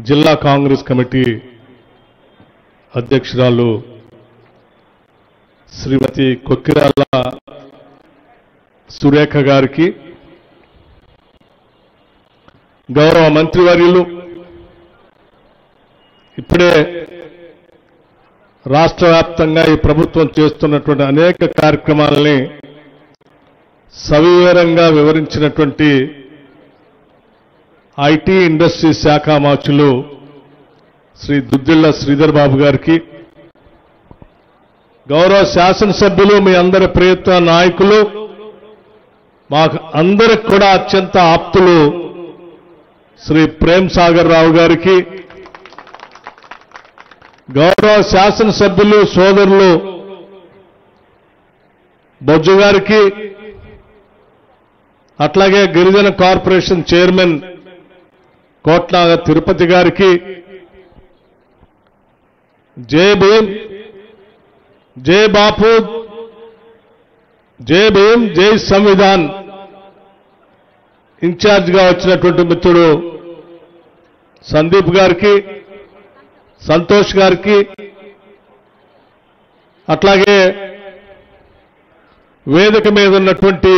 జిల్లా కాంగ్రెస్ కమిటీ అధ్యక్షురాలు శ్రీమతి కొక్కిరాల సురేఖ గారికి, గౌరవ మంత్రివర్యులు ఇప్పుడే రాష్ట్ర వ్యాప్తంగా ఈ ప్రభుత్వం చేస్తున్నటువంటి అనేక కార్యక్రమాలని సవివరంగా వివరించినటువంటి ఐటీ ఇండస్ట్రీ శాఖ మార్చులు శ్రీ దుద్దిళ్ల శ్రీధర్ బాబు గారికి, గౌరవ శాసనసభ్యులు మీ అందరి ప్రియత నాయకులు మాకు అందరికి కూడా అత్యంత ఆప్తులు శ్రీ ప్రేమ్ సాగర్ రావు గారికి, గౌరవ శాసనసభ్యులు సోదరులు బొజ్జు గారికి, అట్లాగే గిరిజన కార్పొరేషన్ చైర్మన్ కోట్ల తిరుపతి గారికి, జై భీమ్, జై బాపు, జై భీమ్, జై సంవిధాన్ ఇన్ఛార్జిగా వచ్చినటువంటి మిత్రుడు సందీప్ గారికి, సంతోష్ గారికి, అట్లాగే వేదిక మీద ఉన్నటువంటి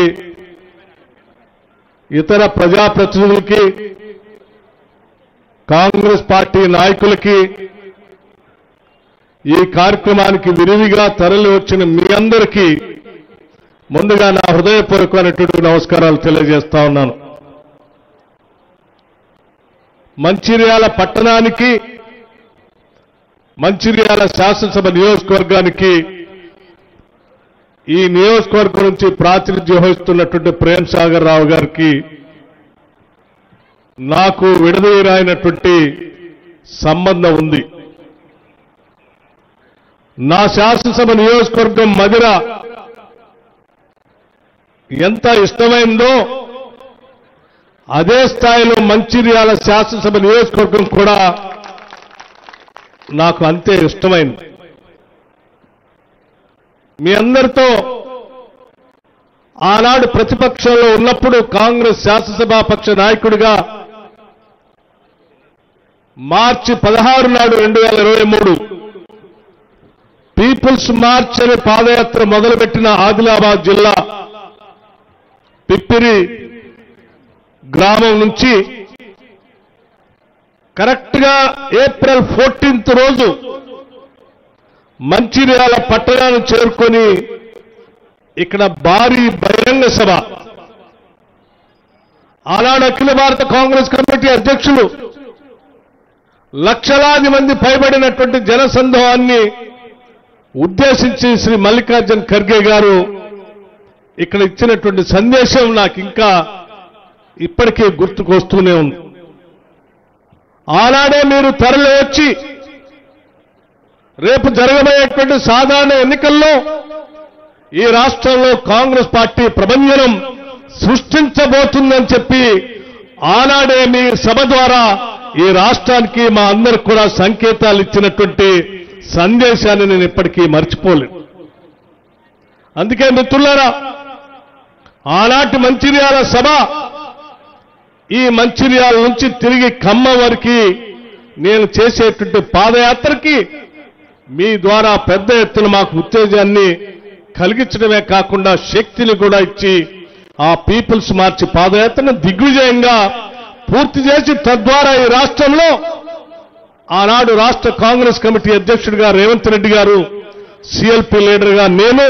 ఇతర ప్రజాప్రతినిధులకి, కాంగ్రెస్ పార్టీ నాయకులకి, ఈ కార్యక్రమానికి విరివిగా తరలి వచ్చిన మీ అందరికీ ముందుగా నా హృదయపూర్వకమైనటువంటి నమస్కారాలు తెలియజేస్తా ఉన్నాను. మంచిర్యాల పట్టణానికి, మంచిర్యాల శాసనసభ నియోజకవర్గానికి, ఈ నియోజకవర్గం నుంచి ప్రాతినిధ్యం వహిస్తున్నటువంటి ప్రేమ్ సాగర్ రావు గారికి నాకు విడదీయరాయినటువంటి సంబంధం ఉంది. నా శాసనసభ నియోజకవర్గం మదిర ఎంత ఇష్టమైందో అదే స్థాయిలో మంచిర్యాల శాసనసభ నియోజకవర్గం కూడా నాకు అంతే ఇష్టమైంది. మీ అందరితో ఆనాడు ప్రతిపక్షంలో ఉన్నప్పుడు కాంగ్రెస్ శాసనసభాపక్ష నాయకుడిగా మార్చి 16 నాడు 2023 పీపుల్స్ మార్చ్ అనే పాదయాత్ర మొదలుపెట్టిన ఆదిలాబాద్ జిల్లా పిప్పిరి గ్రామం నుంచి కరెక్ట్ గా ఏప్రిల్ 14th రోజు మంచిర్యాల పట్టణాన్ని చేరుకొని ఇక్కడ భారీ బహిరంగ సభ, ఆనాడు అఖిల భారత కాంగ్రెస్ కమిటీ అధ్యక్షులు లక్షలాది మంది పైబడినటువంటి జనసందోహాన్ని ఉద్దేశించి శ్రీ మల్లికార్జున్ ఖర్గే గారు ఇక్కడ ఇచ్చినటువంటి సందేశం నాకు ఇంకా ఇప్పటికీ గుర్తుకొస్తూనే ఉంది. ఆనాడే మీరు తరలి వచ్చి రేపు జరగబోయేటువంటి సాధారణ ఎన్నికల్లో ఈ రాష్ట్రంలో కాంగ్రెస్ పార్టీ ప్రభంజనం సృష్టించబోతుందని చెప్పి ఆనాడే మీ సభ ద్వారా ఈ రాష్ట్రానికి మా అందరికి కూడా సంకేతాలు ఇచ్చినటువంటి సందేశాన్ని నేను ఇప్పటికీ మర్చిపోలేను. అందుకే మిత్రులారా, ఆనాటి మంచిర్యాల సభ ఈ మంచిర్యాల నుంచి తిరిగి ఖమ్మం వరకు నేను చేసేటువంటి పాదయాత్రకి మీ ద్వారా పెద్ద ఎత్తున మాకు ఉత్తేజాన్ని కలిగించడమే కాకుండా శక్తిని కూడా ఇచ్చి ఆ పీపుల్స్ మార్చి పాదయాత్రను దిగ్విజయంగా పూర్తి చేసి తద్వారా ఈ రాష్ట్రంలో ఆనాడు రాష్ట్ర కాంగ్రెస్ కమిటీ అధ్యక్షుడిగా రేవంత్ రెడ్డి గారు, సిఎల్పి లీడర్గా నేను,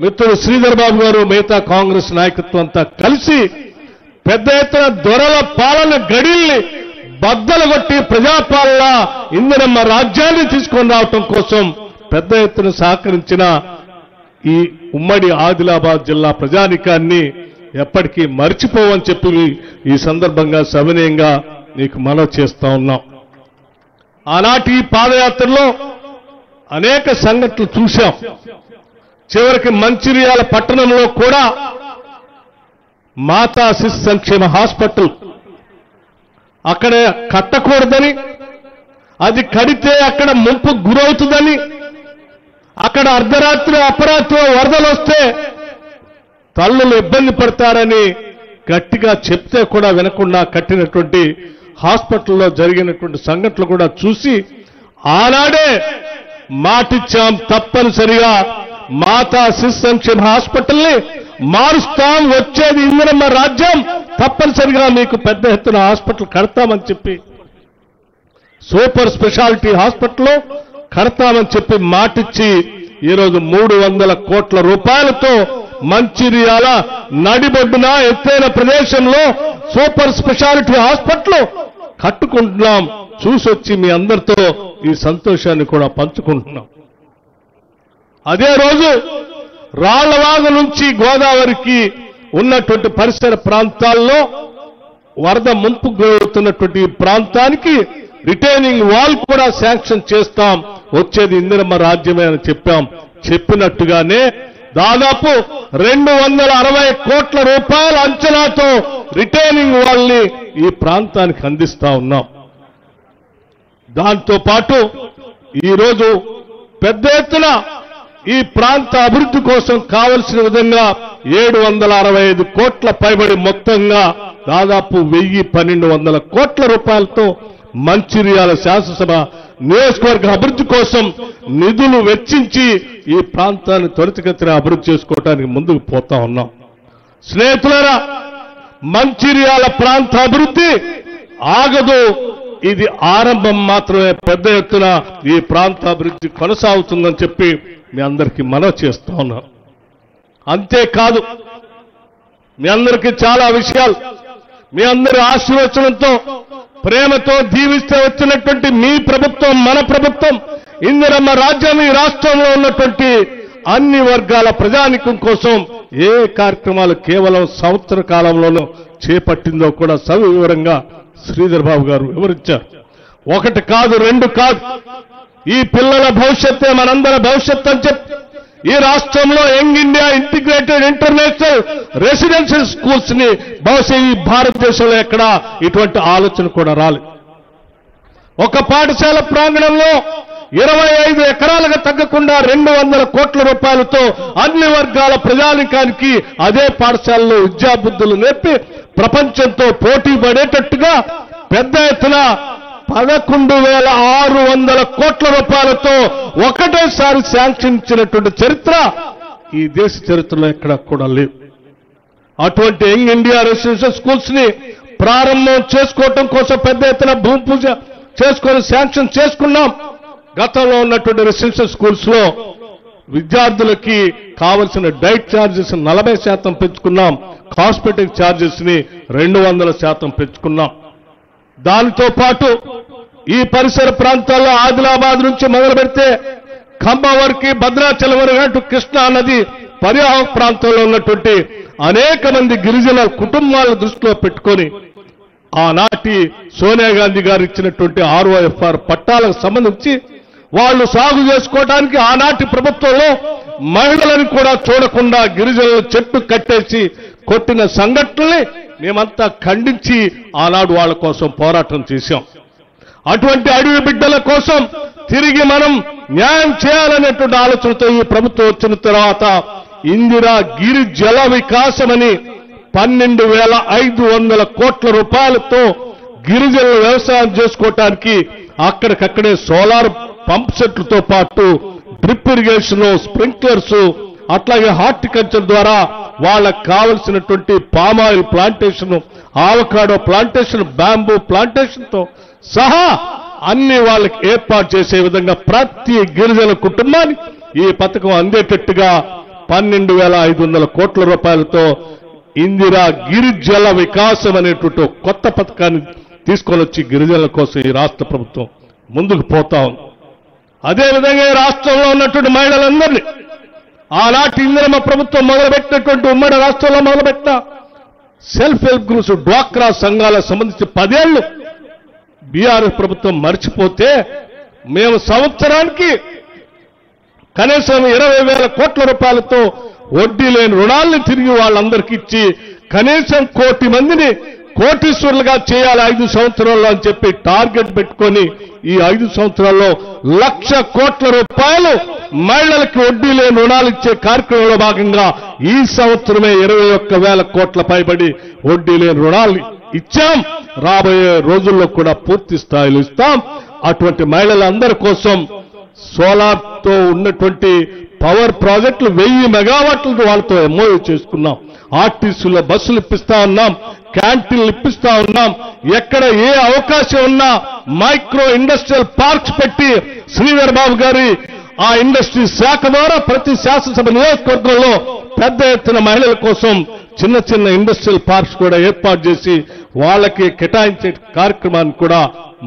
మిత్రుడు శ్రీధర్ బాబు గారు, మిగతా కాంగ్రెస్ నాయకత్వం అంతా కలిసి పెద్ద ఎత్తున దొరల పాలన గడిల్ని బద్దలు కొట్టి ప్రజాపాలన ఇందిరమ్మ రాజ్యాన్ని తీసుకొని రావటం కోసం పెద్ద ఎత్తున సహకరించిన ఈ ఉమ్మడి ఆదిలాబాద్ జిల్లా ప్రజానికాన్ని ఎప్పటికీ మర్చిపోవని చెప్పి ఈ సందర్భంగా సవినయంగా నీకు మనవి చేస్తా ఉన్నాం. ఆనాటి ఈ పాదయాత్రలో అనేక సంఘటనలు చూశాం. చివరికి మంచిర్యాల పట్టణంలో కూడా మాతా శిశు సంక్షేమ హాస్పిటల్ అక్కడ కట్టకూడదని, అది కడితే అక్కడ ముంపు గురవుతుందని, అక్కడ అర్ధరాత్రి అపరాత్రి వరదలు వస్తే తల్లులు ఇబ్బంది పడతారని గట్టిగా చెప్తే కూడా వినకుండా కట్టినటువంటి హాస్పిటల్లో జరిగినటువంటి సంఘటనలు కూడా చూసి ఆనాడే మాటిచ్చాం, తప్పనిసరిగా మాతా శిశు సంక్షేమ హాస్పిటల్ని మారుస్తాం, వచ్చేది ఇందిరమ్మ రాజ్యం, తప్పనిసరిగా మీకు పెద్ద ఎత్తున హాస్పిటల్ కడతామని చెప్పి, సూపర్ స్పెషాలిటీ హాస్పిటల్ కడతామని చెప్పి మాటిచ్చి ఈరోజు 300 కోట్ల రూపాయలతో మంచిర్యాల నడిబొడ్డున ఎత్తైన ప్రదేశంలో సూపర్ స్పెషాలిటీ హాస్పిటల్ కట్టుకుంటున్నాం. చూసొచ్చి మీ అందరితో ఈ సంతోషాన్ని కూడా పంచుకుంటున్నాం. అదే రోజు రాళ్లవాగు నుంచి గోదావరికి ఉన్నటువంటి పరిసర ప్రాంతాల్లో వరద ముంపు గురవుతున్నటువంటి ప్రాంతానికి రిటైనింగ్ వాల్ కూడా శాంక్షన్ చేస్తాం, వచ్చేది ఇందిరమ్మ రాజ్యమే అని చెప్పాం. చెప్పినట్టుగానే దాదాపు 260 కోట్ల రూపాయల అంచనాతో రిటైనింగ్ వాల్ ని ఈ ప్రాంతానికి అందిస్తా ఉన్నాం. దాంతో పాటు ఈరోజు పెద్ద ఎత్తున ఈ ప్రాంత అభివృద్ధి కోసం కావలసిన విధంగా 765 కోట్ల పైబడి మొత్తంగా దాదాపు 1200 కోట్ల రూపాయలతో మంచిర్యాల శాసనసభ నియోజకవర్గ అభివృద్ధి కోసం నిధులు వెచ్చించి ఈ ప్రాంతాన్ని త్వరితగతిన అభివృద్ధి చేసుకోవడానికి ముందుకు పోతా ఉన్నాం. స్నేహితులారా, మంచిర్యాల ప్రాంత అభివృద్ధి ఆగదు, ఇది ఆరంభం మాత్రమే. పెద్ద ఎత్తున ఈ ప్రాంత అభివృద్ధి కొనసాగుతుందని చెప్పి మీ అందరికీ మనవి చేస్తా ఉన్నాం. అంతేకాదు, మీ అందరికీ చాలా విషయాలు, మీ అందరి ఆశీర్వచనంతో ప్రేమతో దీవిస్తే వచ్చినటువంటి మీ ప్రభుత్వం, మన ప్రభుత్వం, ఇందిరమ్మ రాజ్యం ఈ రాష్ట్రంలో ఉన్నటువంటి అన్ని వర్గాల ప్రజానికం కోసం ఏ కార్యక్రమాలు కేవలం సంవత్సర కాలంలోనూ చేపట్టిందో కూడా సవివరంగా శ్రీధర్ బాబు గారు వివరించారు. 1 కాదు 2 కాదు, ఈ పిల్లల భవిష్యత్తే మనందరి భవిష్యత్ అని చెప్పి ఈ రాష్ట్రంలో young India integrated international residential schools ని బహుశా ఈ భారతదేశంలో ఎక్కడా ఇటువంటి ఆలోచన కూడా రాలేదు. ఒక పాఠశాల ప్రాంగణంలో 25 ఎకరాలకు తగ్గకుండా 200 కోట్ల రూపాయలతో అన్ని వర్గాల ప్రజానికానికి అదే పాఠశాలలో విద్యాబుద్ధులు నేర్పి ప్రపంచంతో పోటీ పడేటట్టుగా పెద్ద ఎత్తున 11,600 కోట్ల రూపాయలతో ఒకటేసారి శాంక్షన్ ఇచ్చినటువంటి చరిత్ర ఈ దేశ చరిత్రలో ఎక్కడ కూడా లేదు. అటువంటి యంగ్ ఇండియా రెసిడెన్షియల్ స్కూల్స్ ని ప్రారంభం చేసుకోవటం కోసం పెద్ద ఎత్తున భూమి పూజ చేసుకొని శాంక్షన్ చేసుకున్నాం. గతంలో ఉన్నటువంటి రెసిడెన్షియల్ స్కూల్స్ లో విద్యార్థులకి కావలసిన డైట్ ఛార్జెస్ 40% పెంచుకున్నాం, కాస్మెటిక్ ఛార్జెస్ ని 200% పెంచుకున్నాం. దానితో పాటు ఈ పరిసర ప్రాంతాల్లో ఆదిలాబాద్ నుంచి మొదలు పెడితే ఖమ్మం వరకు, భద్రాచలం వరకు, కృష్ణా నది పరివాహక ప్రాంతంలో ఉన్నటువంటి అనేక మంది గిరిజన కుటుంబాలను దృష్టిలో పెట్టుకొని ఆనాటి సోనియా గాంధీ గారు ఇచ్చినటువంటి ROFR పట్టాలకు సంబంధించి వాళ్ళు సాగు చేసుకోవడానికి ఆనాటి ప్రభుత్వంలో మహిళలను కూడా చూడకుండా గిరిజనులు చెట్టు కట్టేసి కొట్టిన సంఘటనల్ని మేమంతా ఖండించి ఆనాడు వాళ్ళ కోసం పోరాటం చేశాం. అటువంటి అడవి బిడ్డల కోసం తిరిగి మనం న్యాయం చేయాలనేటువంటి ఆలోచనతో ఈ ప్రభుత్వం వచ్చిన తర్వాత ఇందిరా గిరి జల వికాసమని 12,500 కోట్ల రూపాయలతో గిరిజనులు వ్యవసాయం చేసుకోవటానికి అక్కడికక్కడే సోలార్ పంప్ సెట్లతో పాటు డ్రిప్ ఇరిగేషన్, స్ప్రింక్లర్స్, అట్లాగే హార్టికల్చర్ ద్వారా వాళ్ళకు కావలసినటువంటి palm oil plantation, avocado plantation, bamboo plantation తో సహా అన్ని వాళ్ళకి ఏర్పాటు చేసే విధంగా ప్రతి గిరిజన కుటుంబానికి ఈ పథకం అందేటట్టుగా 12,500 కోట్ల రూపాయలతో ఇందిరా గిరి జల వికాసం అనేటువంటి కొత్త పథకాన్ని తీసుకొని వచ్చి గిరిజనుల కోసం ఈ రాష్ట్ర ప్రభుత్వం ముందుకు పోతా ఉంది. అదేవిధంగా ఈ రాష్ట్రంలో ఉన్నటువంటి మహిళలందరినీ ఆనాటి ఇందిరమ్మ ప్రభుత్వం మొదలుపెట్టినటువంటి ఉమ్మడి రాష్ట్రంలో మొదలుపెట్టిన సెల్ఫ్ హెల్ప్ గ్రూప్స్, డ్వాక్రా సంఘాలకు సంబంధించి 10 ఏళ్లు బీఆర్ఎస్ ప్రభుత్వం మర్చిపోతే మేము సంవత్సరానికి కనీసం 20,000 కోట్ల రూపాయలతో వడ్డీ లేని రుణాలను తిరిగి వాళ్ళందరికీ ఇచ్చి కనీసం 1 కోటి మందిని కోటీశ్వరులుగా చేయాలి 5 సంవత్సరాల్లో అని చెప్పి టార్గెట్ పెట్టుకొని ఈ 5 సంవత్సరాల్లో 1,00,000 కోట్ల రూపాయలు మహిళలకు వడ్డీ లేని రుణాలు ఇచ్చే కార్యక్రమంలో భాగంగా ఈ సంవత్సరమే 21,000 కోట్ల పైబడి వడ్డీ లేని రుణాలు ఇచ్చాం, రాబోయే రోజుల్లో కూడా పూర్తి స్థాయిలో ఇస్తాం. అటువంటి మహిళలందరి కోసం సోలార్తో ఉన్నటువంటి పవర్ ప్రాజెక్టులు 1000 మెగావాట్లతో వాళ్ళతో ఎంఓయూ చేసుకున్నాం. ఆర్టీసీలో బస్సులు ఇప్పిస్తా ఉన్నాం, క్యాంటీన్లు ఇప్పిస్తా ఉన్నాం. ఎక్కడ ఏ అవకాశం ఉన్నా మైక్రో ఇండస్ట్రియల్ పార్క్స్ పెట్టి శ్రీధర్ బాబు గారి ఆ ఇండస్ట్రీ శాఖ ద్వారా ప్రతి శాసనసభ నియోజకవర్గంలో పెద్ద ఎత్తున మహిళల కోసం చిన్న చిన్న ఇండస్ట్రియల్ పార్క్స్ కూడా ఏర్పాటు చేసి వాళ్ళకి కేటాయించే కార్యక్రమాన్ని కూడా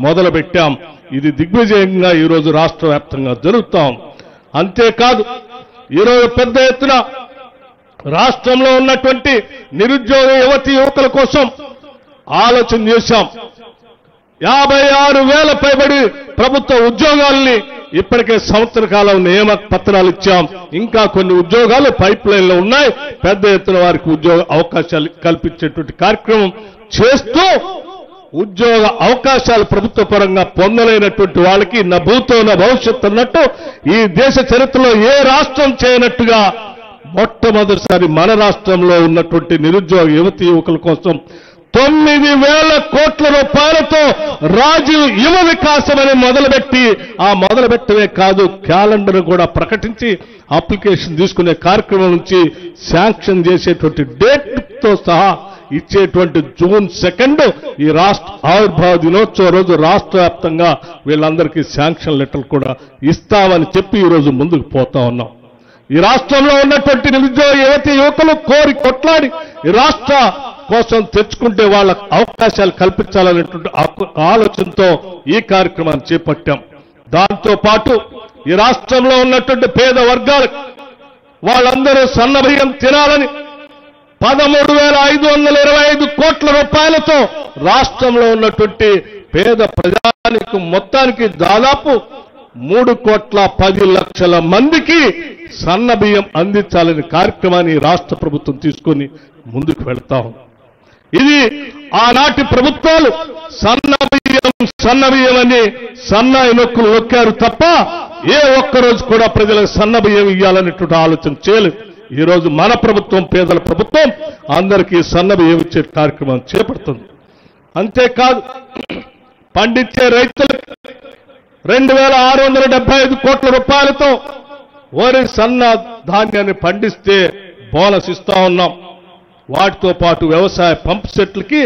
మొదలుపెట్టాం. ఇది దిగ్విజయంగా ఈరోజు రాష్ట్ర వ్యాప్తంగా జరుగుతాం. అంతేకాదు ఈరోజు పెద్ద ఎత్తున రాష్ట్రంలో ఉన్నటువంటి నిరుద్యోగ యువతి యువకుల కోసం ఆలోచన చేశాం. 56,000 పైబడి ప్రభుత్వ ఉద్యోగాల్ని ఇప్పటికే సంవత్సర కాలం నియామక పత్రాలు ఇచ్చాం. ఇంకా కొన్ని ఉద్యోగాలు పైప్ లైన్ లో ఉన్నాయి. పెద్ద ఎత్తున వారికి ఉద్యోగ అవకాశాలు కల్పించేటువంటి కార్యక్రమం చేస్తూ ఉద్యోగ అవకాశాలు ప్రభుత్వ పరంగా పొందలేనటువంటి వాళ్ళకి నా భూతో నా భవిష్యత్తు అన్నట్టు ఈ దేశ చరిత్రలో ఏ రాష్ట్రం చేయనట్టుగా మొట్టమొదటిసారి మన రాష్ట్రంలో ఉన్నటువంటి నిరుద్యోగ యువతి యువకుల కోసం 9,000 కోట్ల రూపాయలతో రాజీవ్ యువ వికాసం అని మొదలుపెట్టి ఆ మొదలుపెట్టమే కాదు క్యాలెండర్ కూడా ప్రకటించి అప్లికేషన్ తీసుకునే కార్యక్రమం నుంచి శాంక్షన్ చేసేటువంటి డేట్ తో సహా ఇచ్చేటువంటి జూన్ 2 ఈ రాష్ట్ర ఆవిర్భావ దినోత్సవ రోజు రాష్ట్ర వ్యాప్తంగా వీళ్ళందరికీ శాంక్షన్ లెటర్లు కూడా ఇస్తామని చెప్పి ఈ రోజు ముందుకు పోతా ఉన్నాం. ఈ రాష్ట్రంలో ఉన్నటువంటి నిరుద్యోగ యువతి యువకులు కోరి కొట్లాడి ఈ రాష్ట్ర కోసం తెచ్చుకుంటే వాళ్ళ అవకాశాలు కల్పించాలనేటువంటి ఆలోచనతో ఈ కార్యక్రమాన్ని చేపట్టాం. దాంతో పాటు ఈ రాష్ట్రంలో ఉన్నటువంటి పేద వర్గాలు వాళ్ళందరూ సన్నబియ్యం తినాలని 13,525 కోట్ల రూపాయలతో రాష్ట్రంలో ఉన్నటువంటి పేద ప్రజానికి మొత్తానికి దాదాపు 3,10,00,000 మందికి సన్న బియ్యం అందించాలని కార్యక్రమాన్ని రాష్ట్ర ప్రభుత్వం తీసుకొని ముందుకు వెళ్తా ఉంది. ఇది ఆనాటి ప్రభుత్వాలు సన్న బియ్యం అని సన్నాయి నొక్కులు నొక్కారు తప్ప ఏ ఒక్కరోజు కూడా ప్రజలకు సన్న బియ్యం ఇవ్వాలనేటువంటి ఆలోచన చేయలేదు. ఈ రోజు మన ప్రభుత్వం పేదల ప్రభుత్వం అందరికీ సన్న బియ్యం ఇచ్చే కార్యక్రమం చేపడుతుంది. అంతేకాదు పండించే రైతులకు 2,675 కోట్ల రూపాయలతో వరి సన్న ధాన్యాన్ని పండిస్తే బోనస్ ఇస్తా ఉన్నాం. వాటితో పాటు వ్యవసాయ పంప్ సెట్లకి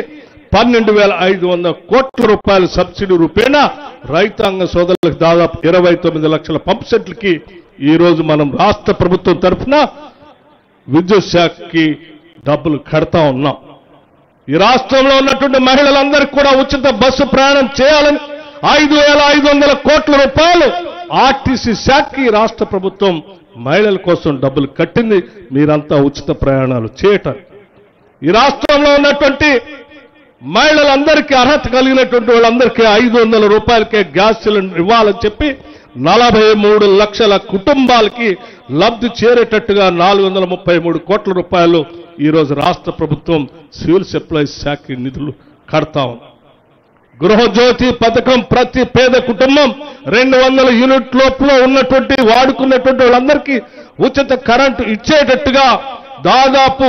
12,500 కోట్ల రూపాయల సబ్సిడీ రూపేణా రైతాంగ సోదరులకు దాదాపు 29 లక్షల పంప్ సెట్లకి ఈ రోజు మనం రాష్ట్ర ప్రభుత్వం తరఫున విద్యుత్ శాఖకి డబ్బులు కడతా ఉన్నాం. ఈ రాష్ట్రంలో ఉన్నటువంటి మహిళలందరికీ కూడా ఉచిత బస్సు ప్రయాణం చేయాలని 5,500 కోట్ల రూపాయలు ఆర్టీసీ శాఖకి రాష్ట్ర ప్రభుత్వం మహిళల కోసం డబ్బులు కట్టింది. మీరంతా ఉచిత ప్రయాణాలు చేయటం. ఈ రాష్ట్రంలో ఉన్నటువంటి మహిళలందరికీ అర్హత కలిగినటువంటి వాళ్ళందరికీ 500 రూపాయలకే గ్యాస్ సిలిండర్ ఇవ్వాలని చెప్పి 43 లక్షల కుటుంబాలకి లబ్ధి చేరేటట్టుగా 433 కోట్ల రూపాయలు ఈరోజు రాష్ట్ర ప్రభుత్వం సివిల్ సప్లైస్ శాఖ నిధులు కడతా ఉంది. గృహజ్యోతి పథకం ప్రతి పేద కుటుంబం 200 యూనిట్ లోపల ఉన్నటువంటి వాడుకున్నటువంటి వాళ్ళందరికీ ఉచిత కరెంటు ఇచ్చేటట్టుగా దాదాపు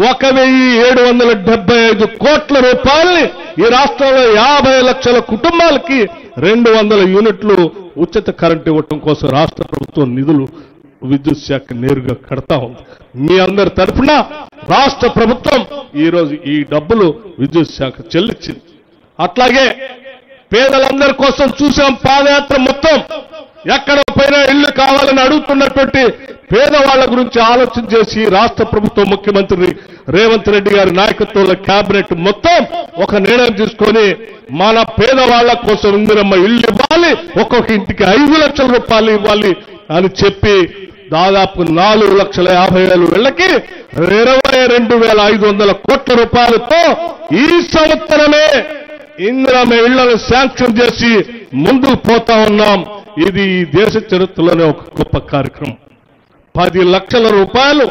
1,775 కోట్ల రూపాయల్ని ఈ రాష్ట్రంలో 50 లక్షల కుటుంబాలకి 200 యూనిట్లు ఉచిత కరెంటు ఇవ్వటం కోసం రాష్ట్ర ప్రభుత్వం నిధులు విద్యుత్ శాఖ నేరుగా కడతా ఉంది. మీ అందరి తరఫున రాష్ట్ర ప్రభుత్వం ఈరోజు ఈ డబ్బులు విద్యుత్ శాఖ చెల్లించింది. అట్లాగే పేదలందరి కోసం చూసాం పాదయాత్ర మొత్తం. ఎక్కడ పోయినా ఇల్లు కావాలని అడుగుతున్నటువంటి పేదవాళ్ల గురించి ఆలోచన చేసి రాష్ట్ర ప్రభుత్వం ముఖ్యమంత్రి రేవంత్ రెడ్డి గారి నాయకత్వంలో కేబినెట్ మొత్తం ఒక నిర్ణయం తీసుకొని మన పేదవాళ్ల కోసం ఇందిరమ్మ ఇల్లు ఇవ్వాలి, ఒక్కొక్క ఇంటికి 5 లక్షల రూపాయలు ఇవ్వాలి అని చెప్పి దాదాపు 4,50,000 ఇళ్లకి 22,500 కోట్ల రూపాయలతో ఈ సంవత్సరమే ఇందిరమ్మ ఇళ్లను శాంక్షన్ చేసి ముందుకు పోతా ఉన్నాం. ఇది ఈ దేశ చరిత్రలోనే ఒక గొప్ప కార్యక్రమం. 10 లక్షల రూపాయలు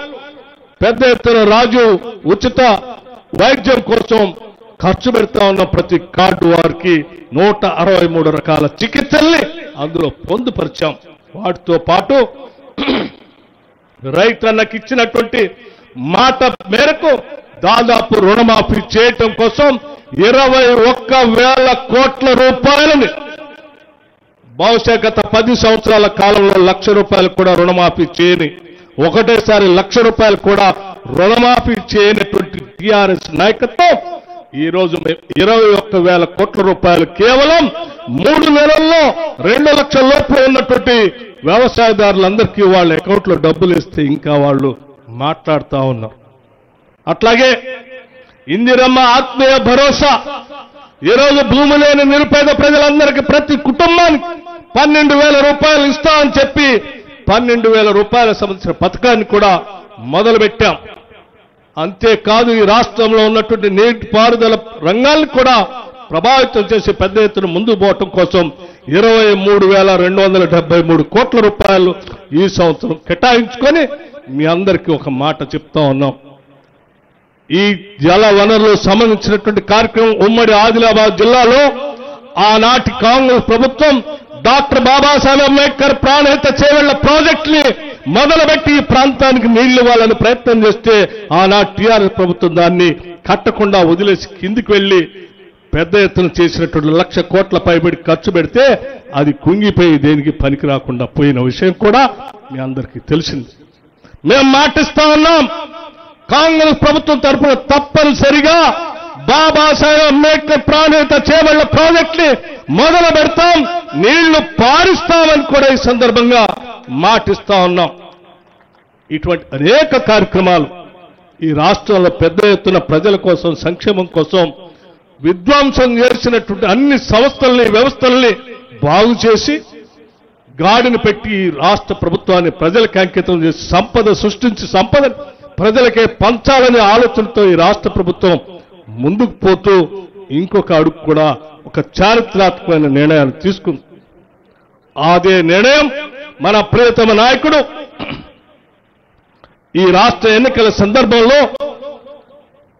పెద్ద ఎత్తున రాజు ఉచిత వైద్యం కోసం ఖర్చు పెడతా ఉన్న ప్రతి కార్డు వారికి 163 రకాల చికిత్సల్ని అందులో పొందుపరిచాం. వాటితో పాటు రైతన్నకి ఇచ్చినటువంటి మాట మేరకు దాదాపు రుణమాఫీ చేయటం కోసం 21,000 కోట్ల రూపాయలని బహుశా గత 10 సంవత్సరాల కాలంలో ₹1,00,000 కూడా రుణమాఫీ చేయని, ఒకటేసారి ₹1,00,000 కూడా రుణమాఫీ చేయనటువంటి టీఆర్ఎస్ నాయకత్వం ఈ రోజు 21,000 కోట్ల రూపాయలు కేవలం 3 నెలల్లో 2 లక్షల లోపు ఉన్నటువంటి వ్యవసాయదారులందరికీ వాళ్ళ అకౌంట్లో డబ్బులు ఇస్తే ఇంకా వాళ్ళు మాట్లాడుతూ ఉన్నారు. అట్లాగే ఇందిరమ్మ ఆత్మీయ భరోసా ఈరోజు భూమి లేని నిరుపేద ప్రజలందరికీ ప్రతి కుటుంబానికి 12,000 రూపాయలు ఇస్తామని చెప్పి 12,000 రూపాయల సంబంధించిన పథకాన్ని కూడా మొదలుపెట్టాం. అంతేకాదు ఈ రాష్ట్రంలో ఉన్నటువంటి నీటిపారుదల రంగాన్ని కూడా ప్రభావితం చేసి పెద్ద ఎత్తున ముందుకు పోవటం కోసం 23,273 కోట్ల రూపాయలు ఈ సంవత్సరం కేటాయించుకొని మీ అందరికీ ఒక మాట చెప్తా ఉన్నాం. ఈ జల వనరులకు సంబంధించినటువంటి కార్యక్రమం ఉమ్మడి ఆదిలాబాద్ జిల్లాలో ఆనాటి కాంగ్రెస్ ప్రభుత్వం డాక్టర్ బాబాసాహెబ్ అంబేద్కర్ ప్రాణహిత చేవెళ్ల ప్రాజెక్టుని మొదలుపెట్టి ఈ ప్రాంతానికి నీళ్లు ఇవ్వాలని ప్రయత్నం చేస్తే ఆనాటి టీఆర్ఎస్ ప్రభుత్వం దాన్ని కట్టకుండా వదిలేసి కిందికి వెళ్లి పెద్ద ఎత్తున చేసినటువంటి 1,00,000 కోట్ల పైబడి ఖర్చు పెడితే అది కుంగిపోయి దేనికి పనికి రాకుండా పోయిన విషయం కూడా మీ అందరికీ తెలిసింది. మేము మాటిస్తా ఉన్నాం, కాంగ్రెస్ ప్రభుత్వం తరఫున తప్పనిసరిగా బాబాసాహెబ్ అంబేద్కర్ ప్రాణహిత చేవెళ్ల ప్రాజెక్టుని మొదలు పెడతాం, నీళ్లు పారిస్తామని కూడా ఈ సందర్భంగా మాటిస్తా ఉన్నాం. ఇటువంటి అనేక కార్యక్రమాలు ఈ రాష్ట్రంలో పెద్ద ఎత్తున ప్రజల కోసం సంక్షేమం కోసం విధ్వంసం చేసినటువంటి అన్ని సంస్థల్ని వ్యవస్థల్ని బాగు చేసి గాడిని పెట్టి ఈ రాష్ట్ర ప్రభుత్వాన్ని ప్రజలకు అంకితం చేసి సంపద సృష్టించి సంపద ప్రజలకే పంచాలనే ఆలోచనతో ఈ రాష్ట్ర ప్రభుత్వం ముందుకు పోతూ ఇంకొక అడుగు కూడా ఒక చారిత్రాత్మకమైన నిర్ణయాన్ని తీసుకుంది. అదే నిర్ణయం మన ప్రియతమ నాయకుడు ఈ రాష్ట్ర ఎన్నికల సందర్భంలో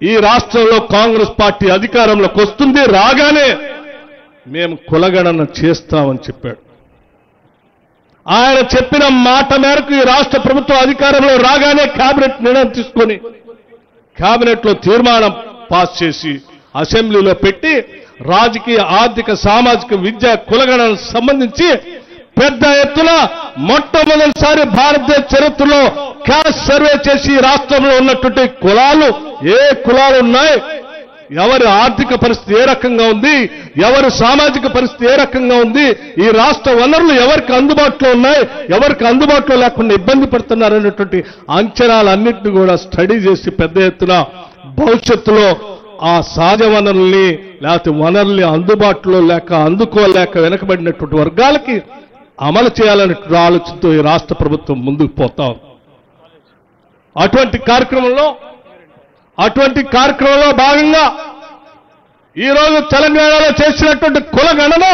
ఈ రాష్ట్రంలో కాంగ్రెస్ పార్టీ అధికారంలోకి వస్తుంది, రాగానే మేము కులగణన చేస్తామని చెప్పాడు. ఆయన చెప్పిన మాట మేరకు ఈ రాష్ట్ర ప్రభుత్వం అధికారంలో రాగానే కేబినెట్ నిర్ణయం తీసుకొని కేబినెట్లో తీర్మానం పాస్ చేసి అసెంబ్లీలో పెట్టి రాజకీయ ఆర్థిక సామాజిక విద్యా కులగణనకు సంబంధించి పెద్ద ఎత్తున మొట్టమొదటిసారి భారతదేశ చరిత్రలో క్యాస్ట్ సర్వే చేసి రాష్ట్రంలో ఉన్నటువంటి కులాలు ఏ కులాలు ఉన్నాయి, ఎవరి ఆర్థిక పరిస్థితి ఏ రకంగా ఉంది, ఎవరి సామాజిక పరిస్థితి ఏ రకంగా ఉంది, ఈ రాష్ట్ర వనరులు ఎవరికి అందుబాటులో ఉన్నాయి, ఎవరికి అందుబాటులో లేకుండా ఇబ్బంది పడుతున్నారనేటువంటి అంచనాలన్నింటినీ కూడా స్టడీ చేసి పెద్ద ఎత్తున భవిష్యత్తులో ఆ సహజ వనరుల్ని లేకపోతే వనరుల్ని అందుబాటులో లేక అందుకోలేక వెనకబడినటువంటి వర్గాలకి అమలు చేయాలనేటువంటి ఆలోచనతో ఈ రాష్ట్ర ప్రభుత్వం ముందుకు పోతాం. అటువంటి కార్యక్రమంలో భాగంగా ఈరోజు తెలంగాణలో చేసినటువంటి కుల గణన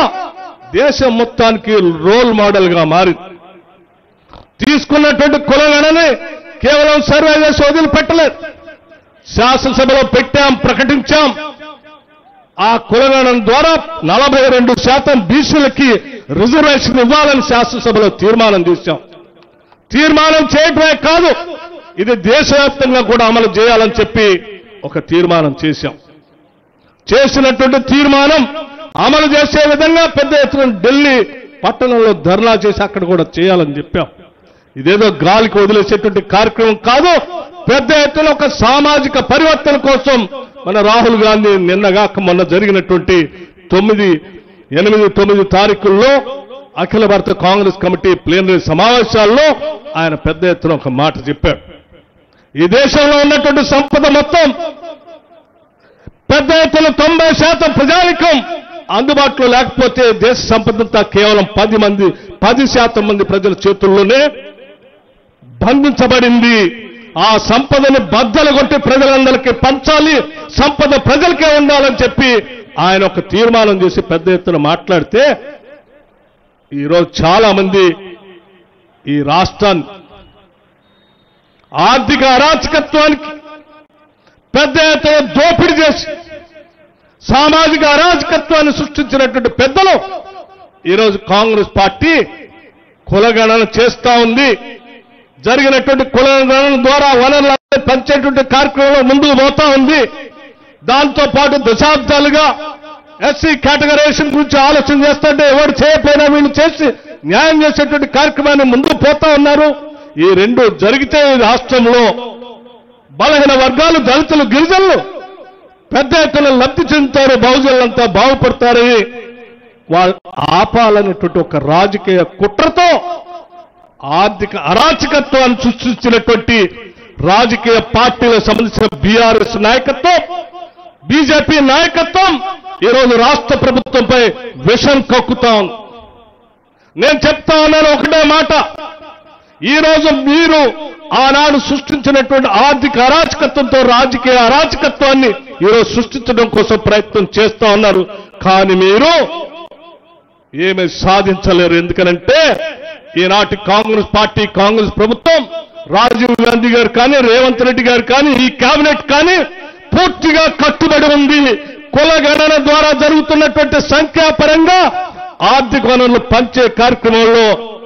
దేశం మొత్తానికి రోల్ మోడల్ గా మారింది. తీసుకున్నటువంటి కుల గణని కేవలం సర్వే చేసి వదిలిపెట్టలేదు, శాసనసభలో పెట్టాం, ప్రకటించాం. ఆ కులగణన ద్వారా 42% బీసీలకి రిజర్వేషన్ ఇవ్వాలని శాసనసభలో తీర్మానం చేశాం. తీర్మానం చేయటమే కాదు, ఇది దేశవ్యాప్తంగా కూడా అమలు చేయాలని చెప్పి ఒక తీర్మానం చేశాం. చేసినటువంటి తీర్మానం అమలు చేసే విధంగా పెద్ద ఎత్తున ఢిల్లీ పట్టణంలో ధర్నా చేసి అక్కడ కూడా చేయాలని చెప్పాం. ఇదేదో గాలికి వదిలేసేటువంటి కార్యక్రమం కాదు, పెద్ద ఎత్తున ఒక సామాజిక పరివర్తన కోసం మన రాహుల్ గాంధీ నిన్నగాక మొన్న జరిగినటువంటి 8-9 తారీఖుల్లో అఖిల భారత కాంగ్రెస్ కమిటీ ప్లీనరీ సమావేశాల్లో ఆయన పెద్ద ఎత్తున ఒక మాట చెప్పాడు. ఈ దేశంలో ఉన్నటువంటి సంపద మొత్తం పెద్ద ఎత్తున 90% ప్రజానికం అందుబాటులో లేకపోతే దేశ సంపదంతా కేవలం 10% మంది ప్రజల చేతుల్లోనే బంధించబడింది. ఆ సంపదని బద్దలు కొట్టి ప్రజలందరికీ పంచాలి, సంపద ప్రజలకే ఉండాలని చెప్పి ఆయన ఒక తీర్మానం చేసి పెద్ద ఎత్తున మాట్లాడితే ఈరోజు చాలా మంది ఈ రాష్ట్రాన్ని ఆర్థిక అరాచకత్వానికి పెద్ద ఎత్తున దోపిడీ చేసి సామాజిక అరాచకత్వాన్ని సృష్టించినటువంటి పెద్దలు ఈరోజు కాంగ్రెస్ పార్టీ కులగణన చేస్తా ఉంది. జరిగినటువంటి కులగణన ద్వారా వనరులు పంచేటువంటి కార్యక్రమంలో ముందుకు పోతా ఉంది. దాంతో పాటు దశాబ్దాలుగా ఎస్సీ కేటగరైజేషన్ గురించి ఆలోచన చేస్తుంటే ఎవరు చేయకపోయినా వీళ్ళు చేసి న్యాయం చేసేటువంటి కార్యక్రమాన్ని ముందుకు పోతా ఉన్నారు. ఈ రెండు జరిగితే ఈ రాష్ట్రంలో బలహీన వర్గాలు, దళితులు, గిరిజనులు పెద్ద ఎత్తున లబ్ధి చెందుతారు, బహుజనులంతా బాగుపడతారని వాళ్ళు ఆపాలనేటువంటి ఒక రాజకీయ కుట్రతో ఆర్థిక అరాచకత్వాన్ని సృష్టించినటువంటి రాజకీయ పార్టీలకు సంబంధించిన బీఆర్ఎస్ నాయకత్వం, బీజేపీ నాయకత్వం ఈరోజు రాష్ట్ర ప్రభుత్వంపై విషం కక్కుతాం. నేను చెప్తా ఉన్నాను ఒకటే మాట, ఈరోజు మీరు ఆనాడు సృష్టించినటువంటి ఆర్థిక అరాచకత్వంతో రాజకీయ అరాచకత్వాన్ని ఈరోజు సృష్టించడం కోసం ప్రయత్నం చేస్తా ఉన్నారు. కానీ మీరు ఏమీ సాధించలేరు. ఎందుకనంటే ఈనాటి కాంగ్రెస్ పార్టీ, కాంగ్రెస్ ప్రభుత్వం, రాజీవ్ గాంధీ గారు కానీ, రేవంత్ రెడ్డి గారు కానీ, ఈ కేబినెట్ కానీ పూర్తిగా కట్టుబడి ఉంది. కులగణన ద్వారా జరుగుతున్నటువంటి సంఖ్యాపరంగా ఆర్థిక వనరులు పంచే కార్యక్రమంలో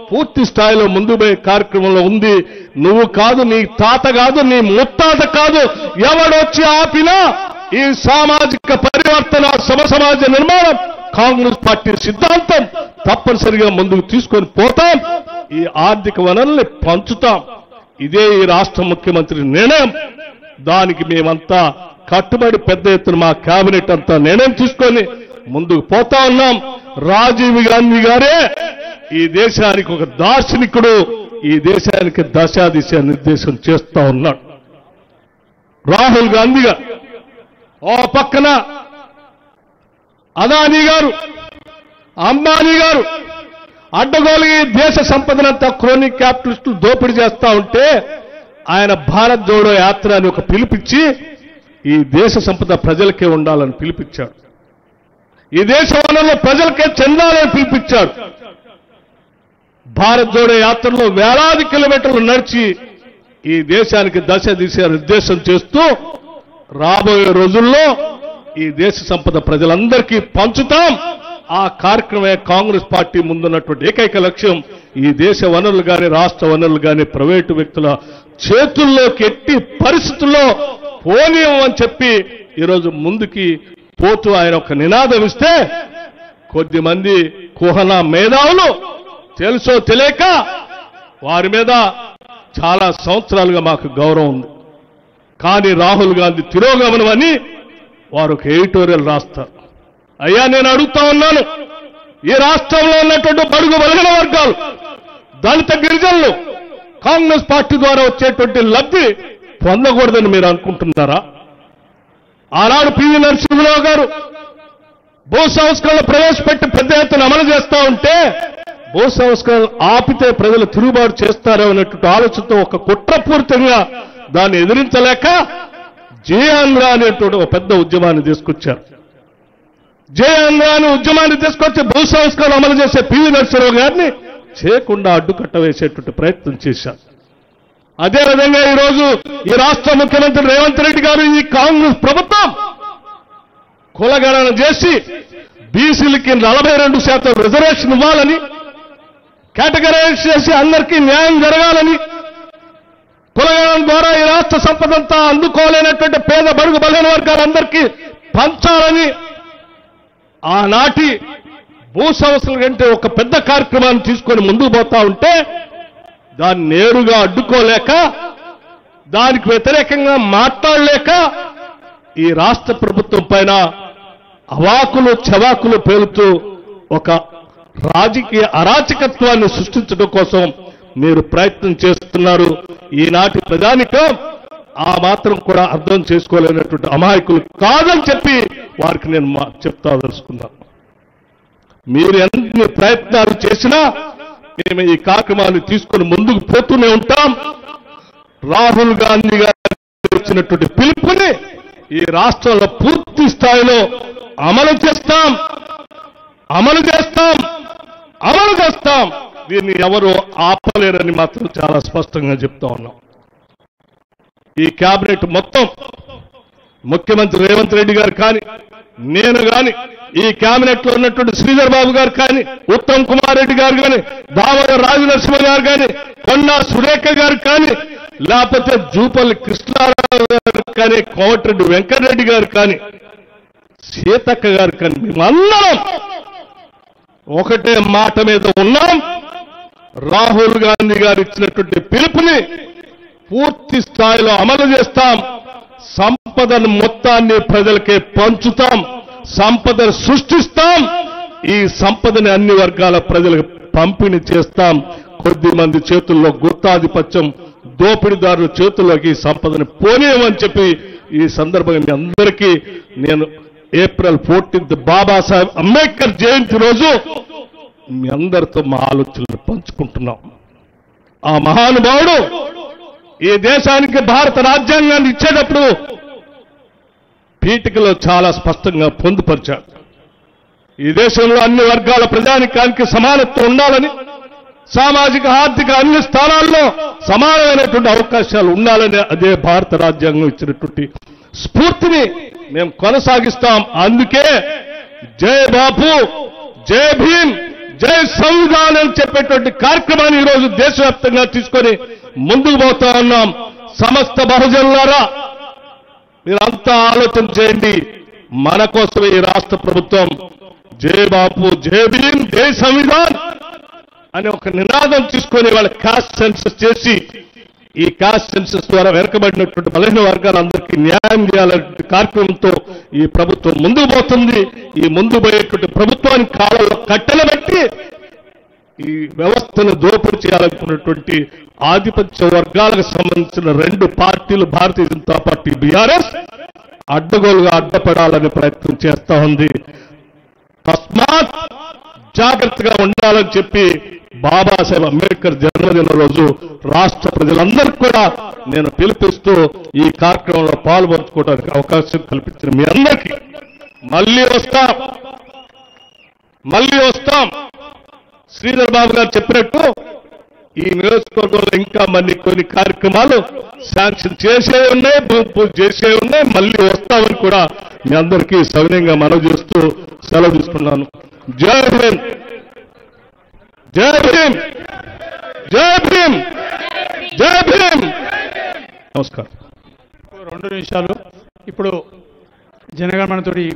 పూర్తి స్థాయిలో ముందు పోయే కార్యక్రమంలో ఉంది. నువ్వు కాదు, నీ తాత కాదు, నీ ముత్తాత కాదు, ఎవడొచ్చి ఆపినా ఈ సామాజిక పరివర్తన, సమసమాజ నిర్మాణం కాంగ్రెస్ పార్టీ సిద్ధాంతం తప్పనిసరిగా ముందుకు తీసుకొని పోతాం. ఈ ఆర్థిక వనరుల్ని పంచుతాం. ఇదే ఈ రాష్ట్ర ముఖ్యమంత్రి నిర్ణయం. దానికి మేమంతా కట్టుబడి పెద్ద ఎత్తున మా కేబినెట్ అంతా నిర్ణయం తీసుకొని ముందుకు పోతా ఉన్నాం. రాజీవ్ గాంధీ గారే ఈ దేశానికి ఒక దార్శనికుడు, ఈ దేశానికి దశాదిశ నిర్దేశం చేస్తా ఉన్నాడు. రాహుల్ గాంధీ గారు ఓ పక్కన, అదానీ గారు, అంబానీ గారు అడ్డగోలుగా దేశ సంపదనంతా క్రోనిక్ క్యాపిటలిస్టులు దోపిడీ చేస్తా ఉంటే ఆయన భారత్ జోడో యాత్ర అని ఒక పిలిపించి ఈ దేశ సంపద ప్రజలకే ఉండాలని పిలిపించాడు. ఈ దేశ వనరులు ప్రజలకే చెందాలని పిలిపించాడు. భారత్ జోడో యాత్రలో వేలాది కిలోమీటర్లు నడిచి ఈ దేశానికి దశ దిశ నిర్దేశం చేస్తూ రాబోయే రోజుల్లో ఈ దేశ సంపద ప్రజలందరికీ పంచుతాం. ఆ కార్యక్రమే కాంగ్రెస్ పార్టీ ముందున్నటువంటి ఏకైక లక్ష్యం. ఈ దేశ వనరులు కానీ, రాష్ట్ర వనరులు కానీ ప్రైవేటు వ్యక్తుల చేతుల్లోకి ఎట్టి పరిస్థితుల్లో పోనీయమని చెప్పి ఈరోజు ముందుకి పోతూ ఆయన ఒక నినాదం ఇస్తే కొద్దిమంది కుహన మేధావులు తెలుసో తెలియక వారి మీద చాలా సంవత్సరాలుగా మాకు గౌరవం ఉంది. కానీ రాహుల్ గాంధీ తిరోగమనం అని వారు ఒక ఎడిటోరియల్ రాస్తారు. అయ్యా, నేను అడుగుతా ఉన్నాను, ఈ రాష్ట్రంలో ఉన్నటువంటి బడుగు బలహీన వర్గాలు, దళిత గిరిజనులు కాంగ్రెస్ పార్టీ ద్వారా వచ్చేటువంటి లబ్ధి పొందకూడదని మీరు అనుకుంటున్నారా? ఆనాడు పివి నరసింహరావు గారు భూ సంస్కరణలు ప్రవేశపెట్టి పెద్ద ఎత్తున అమలు చేస్తా ఉంటే భూ సంస్కరణలు ఆపితే ప్రజలు తిరుగుబాటు చేస్తారో అనేటువంటి ఆలోచనతో ఒక కుట్రపూరితంగా దాన్ని ఎదిరించలేక జయాంధ్ర అనేటువంటి ఒక పెద్ద ఉద్యమాన్ని తీసుకొచ్చారు. జయాంధ్ర అనే ఉద్యమాన్ని తీసుకొచ్చి భూ సంస్కరణలు అమలు చేసే పివి నరసింహరావు గారిని చేయకుండా అడ్డుకట్ట వేసేటువంటి ప్రయత్నం చేశారు. అదేవిధంగా ఈరోజు ఈ రాష్ట్ర ముఖ్యమంత్రి రేవంత్ రెడ్డి గారు, ఈ కాంగ్రెస్ ప్రభుత్వం కులగణన చేసి బీసీలకి 42% రిజర్వేషన్ ఇవ్వాలని, కేటగరైజ్ చేసి అందరికీ న్యాయం జరగాలని, కులగణన ద్వారా ఈ రాష్ట్ర సంపదంతా అందుకోలేనటువంటి పేద బడుగు బలహీన వర్గాలందరికీ పంచాలని ఆనాటి భూ సంస్థల కంటే ఒక పెద్ద కార్యక్రమాన్ని తీసుకొని ముందుకు పోతా ఉంటే దాన్ని నేరుగా అడ్డుకోలేక, దానికి వ్యతిరేకంగా మాట్లాడలేక ఈ రాష్ట్ర ప్రభుత్వం పైన అవాకులు చవాకులు పేలుతూ ఒక రాజకీయ అరాచకత్వాన్ని సృష్టించడం కోసం మీరు ప్రయత్నం చేస్తున్నారు. ఈనాటి ప్రజానికం ఆ మాత్రం కూడా అర్థం చేసుకోలేనటువంటి అమాయకులు కాదని చెప్పి వారికి నేను చెప్తా తెలుసుకున్నాను. మీరు ఎన్ని ప్రయత్నాలు చేసినా మేము ఈ కార్యక్రమాన్ని తీసుకుని ముందుకు పోతూనే ఉంటాం. రాహుల్ గాంధీ గారు ఇచ్చినటువంటి పిలుపుని ఈ రాష్ట్రంలో పూర్తి స్థాయిలో అమలు చేస్తాం. దీన్ని ఎవరు ఆపలేరని మాత్రం చాలా స్పష్టంగా చెప్తా ఉన్నాం. ఈ కేబినెట్ మొత్తం ముఖ్యమంత్రి రేవంత్ రెడ్డి గారు కానీ, నేను గాని ఈ కేబినెట్ లో ఉన్నటువంటి శ్రీధర్ బాబు గారు కానీ, ఉత్తమ్ కుమార్ రెడ్డి గారు కానీ, దామోదర రాజనరసింహ గారు కానీ, కొండా సురేఖ గారు కానీ, లేకపోతే జూపల్లి కృష్ణారావు గారు కానీ, కోమటిరెడ్డి వెంకటరెడ్డి గారు కానీ, సీతక్క గారు కానీ, మేమందరం ఒకటే మాట మీద ఉన్నాం. రాహుల్ గాంధీ గారు ఇచ్చినటువంటి పిలుపుని పూర్తి స్థాయిలో అమలు చేస్తాం. సంపదను మొత్తాన్ని ప్రజలకే పంచుతాం, సంపదను సృష్టిస్తాం, ఈ సంపదని అన్ని వర్గాల ప్రజలకు పంపిణీ చేస్తాం. కొద్ది మంది చేతుల్లో గుత్తాధిపత్యం, దోపిడీదారుల చేతుల్లోకి ఈ సంపదని పోనీయమని చెప్పి ఈ సందర్భంగా మీ అందరికీ నేను ఏప్రిల్ 14th బాబాసాహెబ్ అంబేద్కర్ జయంతి రోజు మీ అందరితో మా ఆలోచనలు పంచుకుంటున్నాం. ఆ మహానుభావుడు ఈ దేశానికి భారత రాజ్యాంగాన్ని ఇచ్చేటప్పుడు పీఠికలో చాలా స్పష్టంగా పొందుపరిచాడు. ఈ దేశంలో అన్ని వర్గాల ప్రజానికానికి సమానత్వం ఉండాలని, సామాజిక ఆర్థిక అన్ని స్థానాల్లో సమానమైనటువంటి అవకాశాలు ఉండాలని అదే భారత రాజ్యాంగం ఇచ్చినటువంటి స్ఫూర్తిని మేము కొనసాగిస్తాం. అందుకే జై బాపు, జై భీమ్, జై సంవిధానం అని చెప్పేటువంటి కార్యక్రమాన్ని ఈరోజు దేశవ్యాప్తంగా తీసుకొని ముందుకు పోతా ఉన్నాం. సమస్త బహుజనులారా మీరంతా ఆలోచన చేయండి. మన కోసమే ఈ రాష్ట్ర ప్రభుత్వం జై బాపు, జై భీమ్, జై సంవిధాన్ అని ఒక నినాదం తీసుకొని వాళ్ళ కాస్ట్ సెన్సస్ చేసి ఈ కాస్ట్ సెన్సస్ ద్వారా వెనకబడినటువంటి బలహీన వర్గాలందరికీ న్యాయం చేయాలనే కార్యక్రమంతో ఈ ప్రభుత్వం ముందుకు పోతుంది. ఈ ముందు పోయేటువంటి ప్రభుత్వానికి కాలంలో కట్టెలు పెట్టి ఈ వ్యవస్థను దోపిడీ చేయాలనుకున్నటువంటి ఆధిపత్య వర్గాలకు సంబంధించిన రెండు పార్టీలు, భారతీయ జనతా పార్టీ, బీఆర్ఎస్, అడ్డగోలుగా అడ్డపడాలనే ప్రయత్నం చేస్తా ఉంది. తస్మాత్ జాగ్రత్తగా ఉండాలని చెప్పి బాబాసాహెబ్ అంబేద్కర్ జన్మదిన రోజు రాష్ట్ర ప్రజలందరికీ కూడా నేను పిలిపిస్తూ ఈ కార్యక్రమంలో పాల్పంచుకోవడానికి అవకాశం కల్పించిన మీ అందరికీ మళ్ళీ వస్తాం. శ్రీధర్ బాబు గారు చెప్పినట్టు ఈ నియోజకవర్గంలో ఇంకా కొన్ని కార్యక్రమాలు శాంక్షన్ చేసే ఉన్నాయి, భూమి పూజ చేసే ఉన్నాయి, మళ్ళీ వస్తామని కూడా మీ అందరికీ సవినయంగా మనవి చేస్తూ సెలవు తీసుకున్నాను. జై భీమ్, జై భీమ్, జై భీమ్, జై భీమ్. నమస్కారం. 2 నిమిషాలు ఇప్పుడు జనగణమనతోటి